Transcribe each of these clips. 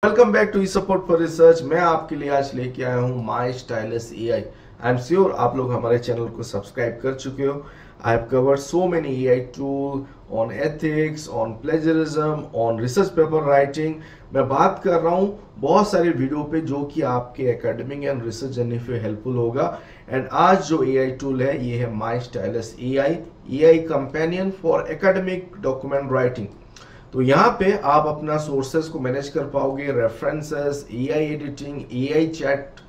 Welcome back to support for research. मैं आपके लिए आज लेके आया हूँ my stylus AI. I am sure आप लोग हमारे चैनल को सब्सक्राइब कर चुके हो। I have covered so many AI tool on ethics, on plagiarism, on research paper writing. मैं बात कर रहा हूँ बहुत सारे वीडियो पे जो कि आपके एकेडमिक एंड रिसर्च जर्नी पे हेल्पफुल होगा। एंड आज जो एआई टूल है ये है my stylus AI companion for academic document writing. तो यहाँ पे आप अपना सोर्सेस को मैनेज कर पाओगे, references, AI editing, AI chat,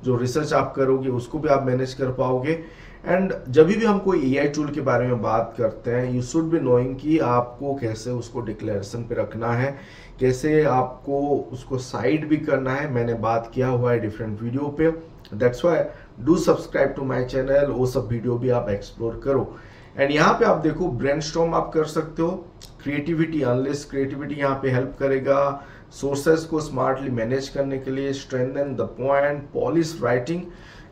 जो रिसर्च आप करोगे उसको भी आप मैनेज कर पाओगे। एंड जब भी हम कोई एआई टूल के बारे में बात करते हैं, यू शुड बी नोइंग कि आपको कैसे उसको डिक्लेरेशन पे रखना है, कैसे आपको उसको साइड भी करना है। मैंने बात किया हुआ है डिफरेंट वीडियो पे। That's why do subscribe to my channel, वो सब वीडियो भी आप एक्सप्लोर करो। एंड यहाँ पे आप देखो ब्रेनस्टॉर्म आप कर सकते हो, क्रिएटिविटी, अनलेस क्रिएटिविटी यहाँ पे हेल्प करेगा सोर्सेस को स्मार्टली मैनेज करने के लिए, strengthen the point, polish writing,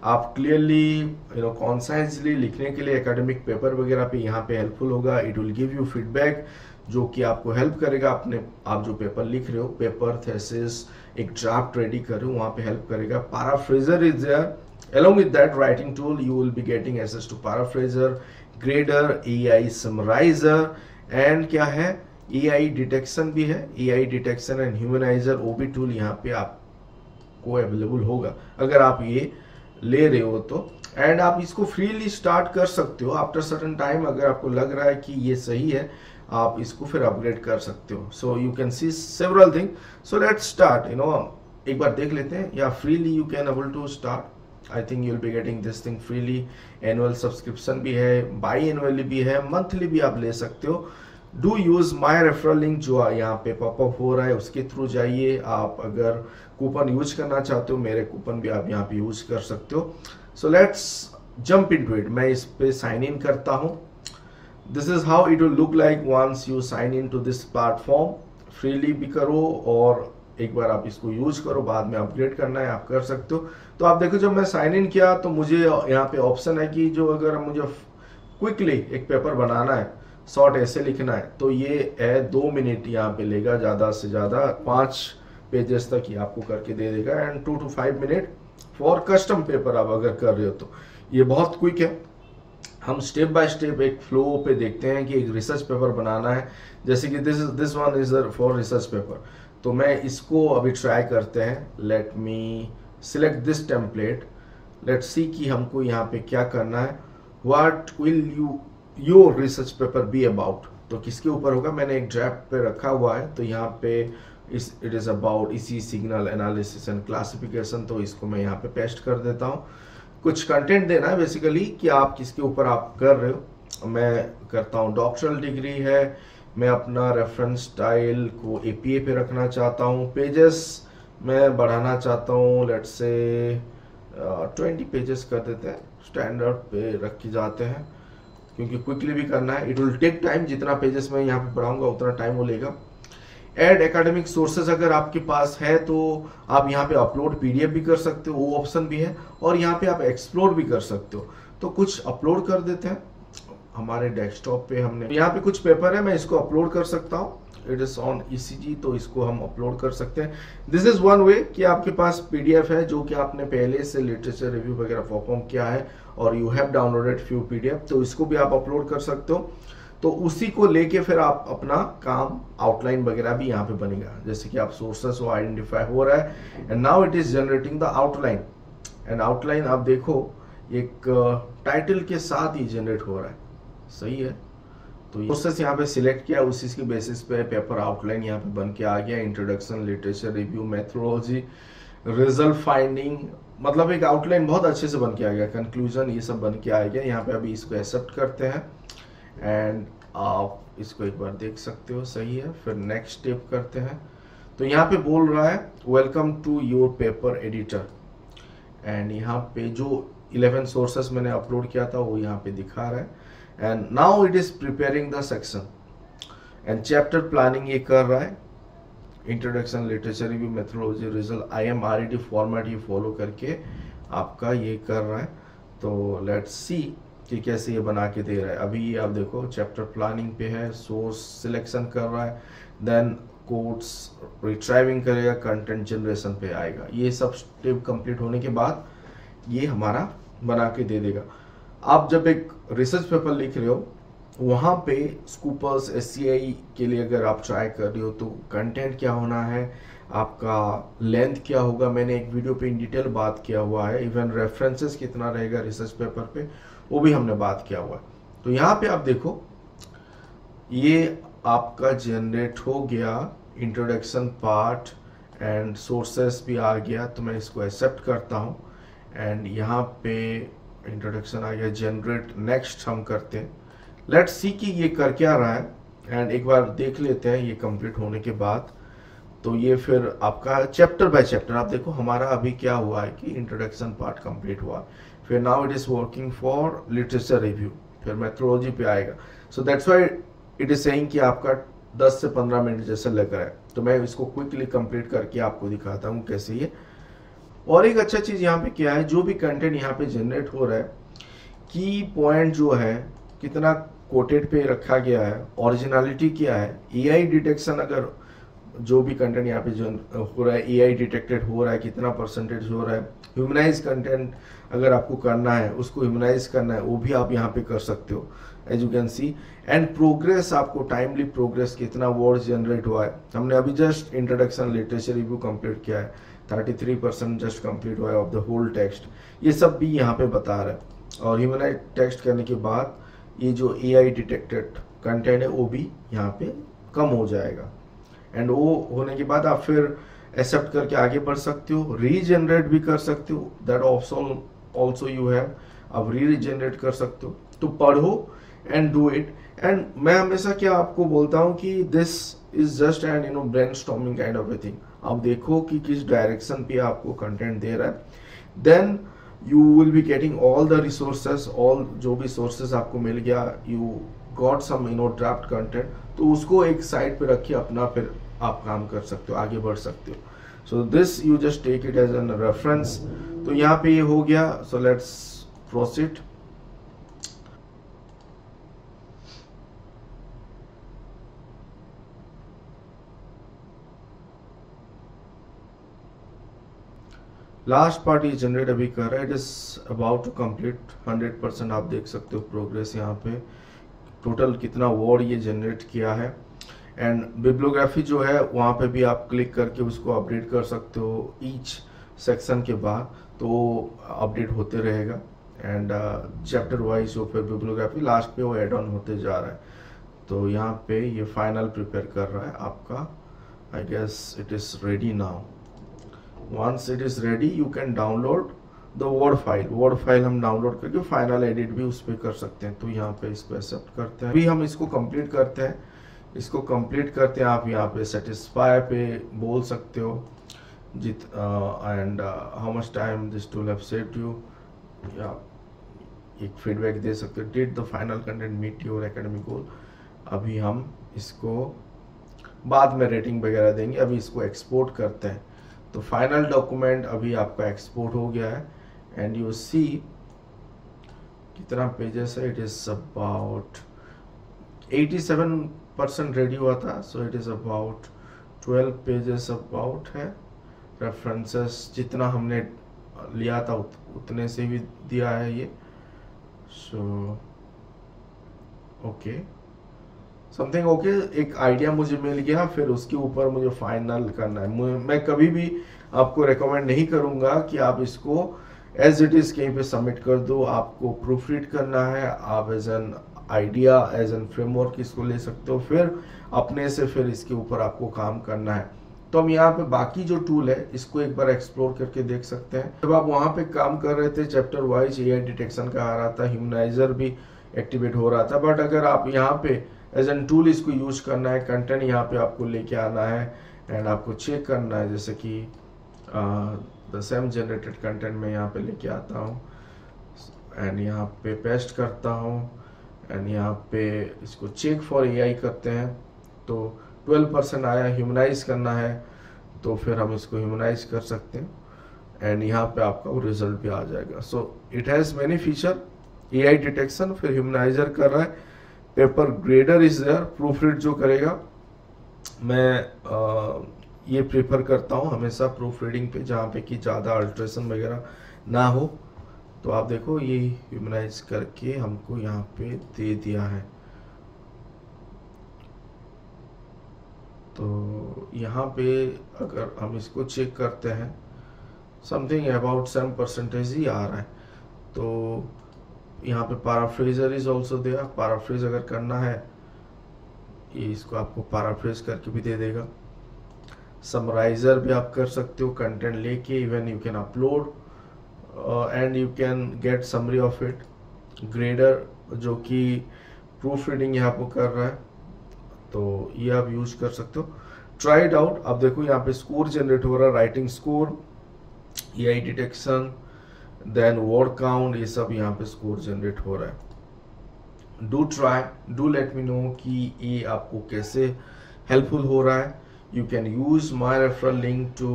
आप क्लियरली कॉन्साइजली लिखने के लिए एकेडमिक पेपर वगैरह पे यहाँ पे हेल्पफुल होगा। It will give you feedback जो कि आपको हेल्प करेगा अपने, आप जो पेपर लिख रहे हो, पेपर, थेसिस, एक ड्राफ्ट रेडी कर रहे हो, वहाँ पे हेल्प करेगा। Paraphraser is there, along with that writing tool you will be getting access to paraphraser, grader, AI summarizer and क्या है, AI detection भी है। AI detection and humanizer वो भी टूल यहाँ पे आपको अवेलेबल होगा अगर आप ये ले रहे हो तो। एंड आप इसको फ्रीली स्टार्ट कर सकते हो। आफ्टर सर्टेन टाइम अगर आपको लग रहा है कि ये सही है, आप इसको फिर अपग्रेड कर सकते हो। So you can see several thing. So let's start, एक बार देख लेते हैं। या freely you can able to start. I think you will be getting this thing freely. Annual subscription भी है, बाई एनुअली भी है, मंथली भी आप ले सकते हो। Do use my referral link जो यहाँ पे पॉपअप हो रहा है उसके थ्रू जाइए। आप अगर कूपन यूज करना चाहते हो, मेरे कूपन भी आप यहाँ पे यूज कर सकते हो। So let's jump into it. मैं इस पे साइन इन करता हूँ। This is how it will look like once you sign in to this platform. Freely भी करो और एक बार आप इसको यूज करो, बाद में अपग्रेड करना है आप कर सकते हो। तो आप देखो जब मैं साइन इन किया तो मुझे यहाँ पे ऑप्शन है कि जो अगर मुझे क्विकली एक पेपर बनाना है, शॉर्ट ऐसे लिखना है, तो ये है 2 मिनट यहाँ पे लेगा, ज़्यादा से ज़्यादा 5 पेजेस तक ही आपको करके दे देगा। And 2 to 5 minute for custom paper आप अगर कर रहे हो तो ये बहुत क्विक है। हम स्टेप बाय स्टेप एक फ्लो पे देखते हैं कि एक रिसर्च पेपर बनाना है, जैसे कि this one is for research paper. तो मैं इसको अभी ट्राई करते हैं। Let me select this template. Let's see कि हमको यहाँ पे क्या करना है। What will your research paper be about, तो किसके ऊपर होगा। मैंने एक ड्राफ्ट पे रखा हुआ है, तो यहाँ पे इट इज अबाउट इसी सिग्नल एनालिसिस एंड क्लासिफिकेशन। तो इसको मैं यहाँ पे पेस्ट कर देता हूँ। कुछ कंटेंट देना है बेसिकली कि आप किसके ऊपर आप कर रहे हो। मैं करता हूँ डॉक्टरल डिग्री है, मैं अपना रेफरेंस स्टाइल को एपीए पे रखना चाहता हूँ, पेजेस मैं बढ़ाना चाहता हूँ, लेट्स से 20 पेजेस कर देते हैं, स्टैंडर्ड पे रख के जाते हैं क्योंकि क्विकली भी करना है। इट विल टेक टाइम, जितना पेजेस मैं यहाँ पे बढ़ाऊंगा उतना टाइम वो लेगा। एड एकेडमिक सोर्सेज अगर आपके पास है तो आप यहाँ पे अपलोड पीडीएफ भी कर सकते हो, वो ऑप्शन भी है। और यहाँ पे आप एक्सप्लोर भी कर सकते हो। तो कुछ अपलोड कर देते हैं हमारे डेस्कटॉप पे। हमने यहाँ पे कुछ पेपर है, मैं इसको अपलोड कर सकता हूँ। इट इज ऑन ईसीजी, तो इसको हम अपलोड कर सकते हैं। दिस इज वन वे कि आपके पास पीडीएफ है जो कि आपने पहले से लिटरेचर रिव्यू वगैरह परफॉर्म किया है और you have downloaded few PDF, तो इसको भी आप अपलोड कर सकते हो। तो उसी को लेके फिर आप अपना काम, आउटलाइन वगैरह भी यहाँ पे बनेगा, जैसे कि आप सोर्सेस वो आइडेंटिफाई हो रहा है and now it is generating the outline. And outline आप देखो एक टाइटल के साथ ही जनरेट हो रहा है, सही है। तो सोर्सेस यहाँ पे सिलेक्ट किया, उसी के बेसिस पे पेपर आउटलाइन यहाँ पे बन के आ गया। Introduction, literature review, methodology, result finding, मतलब एक आउटलाइन बहुत अच्छे से बन के आ गया। कंक्लूजन, ये सब बन के आ गया। यहाँ पे अभी इसको एक्सेप्ट करते हैं एंड आप इसको एक बार देख सकते हो, सही है। फिर नेक्स्ट स्टेप करते हैं। तो यहाँ पे बोल रहा है welcome to your paper editor. And यहाँ पे जो 11 सोर्सेस मैंने अपलोड किया था वो यहाँ पे दिखा रहा है। And now it is preparing the section and chapter planning ये कर रहा है। Introduction, literature review, methodology, result, IMRED format ये फॉलो करके आपका ये कर रहा है। तो लेट्स सी कि कैसे ये बना के दे रहा है। अभी आप देखो चैप्टर प्लानिंग पे है, सोर्स सिलेक्शन कर रहा है, देन कोड्स रिट्राइविंग करेगा, कंटेंट जनरेशन पे आएगा। ये सब स्टेप कंप्लीट होने के बाद ये हमारा बना के दे देगा। आप जब एक रिसर्च पेपर लिख रहे हो वहाँ पे स्कूपर्स SCI के लिए अगर आप ट्राई कर रहे हो तो कंटेंट क्या होना है, आपका लेंथ क्या होगा, मैंने एक वीडियो पे इन डिटेल बात किया हुआ है। इवन रेफरेंसेस कितना रहेगा रिसर्च पेपर पे वो भी हमने बात किया हुआ है। तो यहाँ पे आप देखो ये आपका जनरेट हो गया, इंट्रोडक्शन पार्ट एंड सोर्सेस भी आ गया, तो मैं इसको एक्सेप्ट करता हूँ। एंड यहाँ पे इंट्रोडक्शन आ गया, जनरेट नेक्स्ट हम करते हैं। लेट्स सी कि ये कर क्या रहा है एंड एक बार देख लेते हैं ये कंप्लीट होने के बाद। तो ये फिर आपका चैप्टर बाय चैप्टर आप देखो हमारा अभी क्या हुआ है कि इंट्रोडक्शन पार्ट कंप्लीट हुआ, फिर now it is working for literature review, फिर मेथोडोलॉजी पे आएगा। So that's why it is saying कि आपका 10 से 15 मिनट जैसे लग रहा है। तो मैं इसको क्विकली कंप्लीट करके आपको दिखाता हूँ कैसे ये। और एक अच्छा चीज यहाँ पे क्या है, जो भी कंटेंट यहाँ पे जनरेट हो रहा है की पॉइंट जो है कितना कोटेड पे रखा गया है, ओरिजिनलिटी क्या है, AI डिटेक्शन, अगर जो भी कंटेंट यहाँ पे जो हो रहा है AI डिटेक्टेड हो रहा है, कितना परसेंटेज हो रहा है, ह्यूमनाइज कंटेंट अगर आपको करना है उसको ह्यूमनाइज करना है वो भी आप यहाँ पे कर सकते हो as you can see. And progress आपको टाइमली प्रोग्रेस कितना वर्ड जनरेट हुआ है, हमने अभी just introduction literature review complete किया है, 33% जस्ट कंप्लीट हुआ है ऑफ द होल टेक्स्ट, ये सब भी यहाँ पे बता रहा है। और ह्यूमनाइज टेक्स्ट करने के बाद ये जो AI डिटेक्टेड कंटेंट है वो भी यहाँ पे कम हो जाएगा। एंड वो होने के बाद आप फिर एक्सेप्ट करके आगे बढ़ सकते हो, रीजनरेट भी कर सकते हो, that option also you have, आप रीजनरेट कर सकते हो। तो पढ़ो एंड डू इट। एंड मैं हमेशा क्या आपको बोलता हूँ कि this is just and brainstorming kind of a thing. आप देखो कि किस डायरेक्शन पे आपको कंटेंट दे रहा है, then you will be getting all the resources, all जो भी sources आपको मिल गया, you got some draft content, तो उसको एक साइड पे रखिए अपना, फिर आप काम कर सकते हो, आगे बढ़ सकते हो। so this you just take it as a reference। तो यहाँ पे ये हो गया, so let's proceed। Last part ये जनरेट अभी कर रहा है, it is about to complete 100%। आप देख सकते हो प्रोग्रेस यहाँ पे, टोटल कितना वर्ड ये जनरेट किया है। एंड बिब्लियोग्राफी जो है वहाँ पे भी आप क्लिक करके उसको अपडेट कर सकते हो ईच सेक्शन के बाद, तो अपडेट होते रहेगा। एंड चैप्टर वाइज जो फिर बिब्लियोग्राफी लास्ट पे वो एड ऑन होते जा रहा है। तो यहाँ पे ये फाइनल प्रिपेयर कर रहा है आपका, I guess it is ready now. Once it is ready you can download the word file हम डाउनलोड करके फाइनल एडिट भी उस पर कर सकते हैं। तो यहाँ पे इसको एक्सेप्ट करते हैं, अभी हम इसको कंप्लीट करते हैं। इसको कंप्लीट करते हैं, आप यहाँ पे सेटिस्फाई पे बोल सकते हो and how much time this tool have saved you, या एक फीडबैक दे सकते हो, did the final content meet your academic goal. अभी हम इसको बाद में रेटिंग वगैरह देंगे, अभी इसको एक्सपोर्ट करते हैं। तो फाइनल डॉक्यूमेंट अभी आपका एक्सपोर्ट हो गया है एंड यू सी कितना पेजेस है, इट इज अबाउट 87% रेडी हुआ था, so it is about 12 pages about है। रेफरेंसेस जितना हमने लिया था उतने से भी दिया है ये, सो ओके समथिंग ओके, एक आइडिया मुझे मिल गया। फिर उसके ऊपर मुझे फाइनल करना है। मैं कभी भी आपको रेकमेंड नहीं करूंगा कि आप इसको एज इट इज कहीं पे सबमिट कर दो, आपको प्रूफ रीड करना है। आप as an idea, as an framework इसको ले सकते हो, फिर अपने से फिर इसके ऊपर आपको काम करना है। तो हम यहाँ पे बाकी जो टूल है इसको एक बार एक्सप्लोर करके देख सकते हैं। जब आप वहाँ पे काम कर रहे थे चैप्टर वाइज AI डिटेक्शन का आ रहा था, ह्यूमनाइजर भी एक्टिवेट हो रहा था, बट अगर आप यहाँ पे एज एन टूल इसको यूज करना है, कंटेंट यहाँ पे आपको लेके आना है एंड आपको चेक करना है, जैसे कि द सेम जनरेटेड कंटेंट में यहाँ पे लेके आता हूँ एंड यहाँ पे पेस्ट करता हूँ एंड यहाँ पे इसको चेक फॉर AI करते हैं। तो 12% आया, ह्यूमनाइज करना है तो फिर हम इसको ह्यूमनाइज कर सकते हैं एंड यहाँ पे आपका वो रिजल्ट भी आ जाएगा। So it has many feature, AI detection, फिर ह्यूमनाइजर कर रहा है, paper grader is there, proof read जो करेगा मैं ये प्रेफर करता हूँ हमेशा प्रूफ रीडिंग पे, जहाँ पे कि ज़्यादा अल्ट्रेशन वगैरह ना हो। तो आप देखो ये ह्यूमनाइज करके हमको यहाँ पे दे दिया है। तो यहाँ पे अगर हम इसको चेक करते हैं, समथिंग अबाउट 7% ही आ रहा है। तो यहाँ पे पैराफ्रेजर इज ऑल्सो देयर, पैराफ्रेज अगर करना है ये इसको आपको पैराफ्रेज करके भी दे देगा। समराइजर भी आप कर सकते हो कंटेंट लेके, even you can upload and you can get summary of it. Grader जो कि प्रूफ रीडिंग यहाँ पर कर रहा है, तो ये आप यूज कर सकते हो। Try it out. अब देखो यहाँ पे स्कोर जनरेट हो रहा है, writing score, AI detection, then word count, ये सब यहाँ पे स्कोर जनरेट हो रहा है। Do try, do let me know कि ये आपको कैसे हेल्पफुल हो रहा है। You can use my referral link to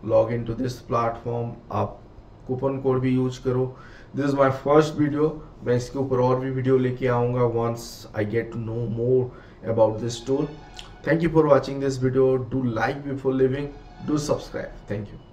log in to this platform. आप कूपन कोड भी यूज करो। This is my first video, मैं इसके ऊपर और भी वीडियो लेके आऊँगा once I get to know more about this tool. Thank you for watching this video. Do like before leaving. Do subscribe. Thank you.